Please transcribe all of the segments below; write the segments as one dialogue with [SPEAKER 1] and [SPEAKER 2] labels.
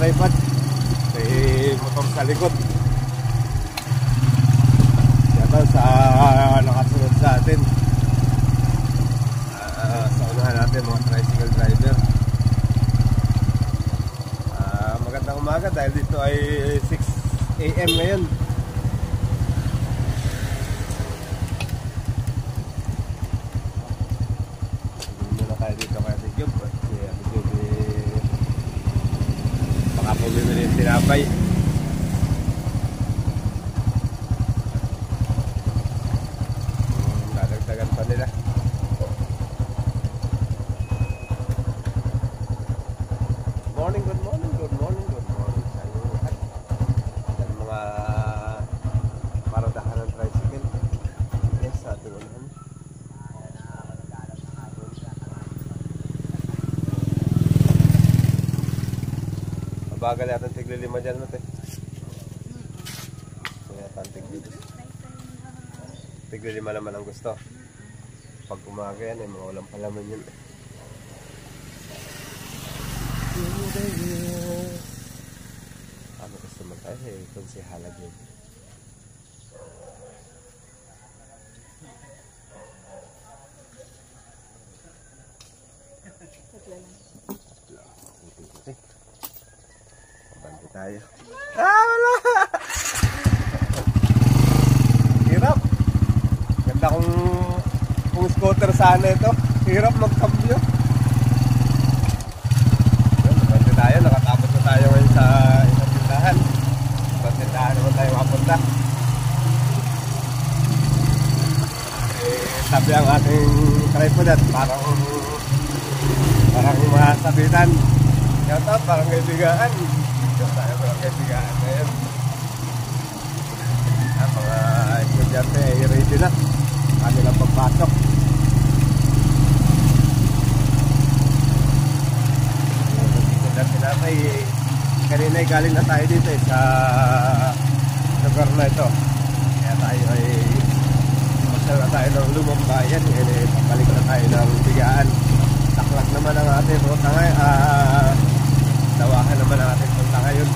[SPEAKER 1] tripod. May motor sa likod. Ito sa nakasunod sa atin. Sa unahan natin mga tricycle driver. Magandang umaga dahil dito ay 6 AM ngayon. Dito kaya si Job baka po bibili yung tinapay. Dadagdagan pa nila. Good morning sa inyo lahat. Yan mga paradahan ng tricycle. Yes, sa ating unahan. Bagal yata tigli-5 dyan natin. Yata tigli-5 naman ang gusto. Pag umaga yan, mga walang palaman yun. Ano gusto mo tayo? Kung si halag yun. Tayo. Wala! Hirap. Ganda kung scooter sana ito. Hirap magkambyo. Nabante tayo. Nakatapos na tayo ngayon sa isang tindahan. Isang tindahan naman tayo mapunta. Sabi ang ating tripod at parang masabitan. Yata parang kaibigaan. Tayo mga kaibigan ngayon. Mga estudyante ay ready na kanilang pagpasok. Estudyante natin kanina ay galing na tayo dito sa lugar na ito. Kaya tayo ay masal na tayo ng lumang bayan. Ngayon ay pabalik na tayo ng bigaan. Taklag naman ang ating ruta ngayon. Dawahan naman ang ating punta ngayon.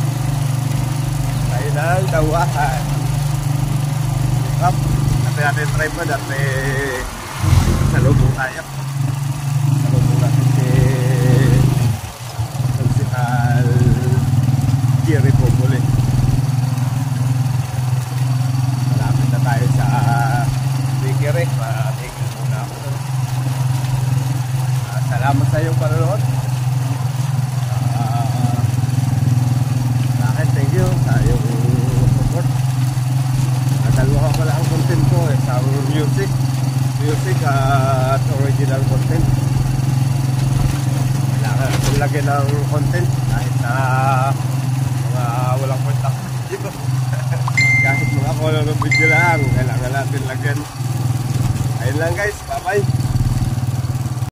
[SPEAKER 1] Tayo na ang dawahan. Up. Natin natin tripod at salubong tayo. Salubong natin si Principal Jerry Populi. Malapit na tayo sa Bikiri. Matigil muna ako doon. Salamat sa iyong panonood. Thank you sa iyong support. Dalawa ko pala ang content ko, isang music at original content. Kailangan natin lagyan ng content kahit na mga walang kwenta dito. Kahit mga color ng video lang, kailangan natin lagyan. Ayun lang guys, bye bye.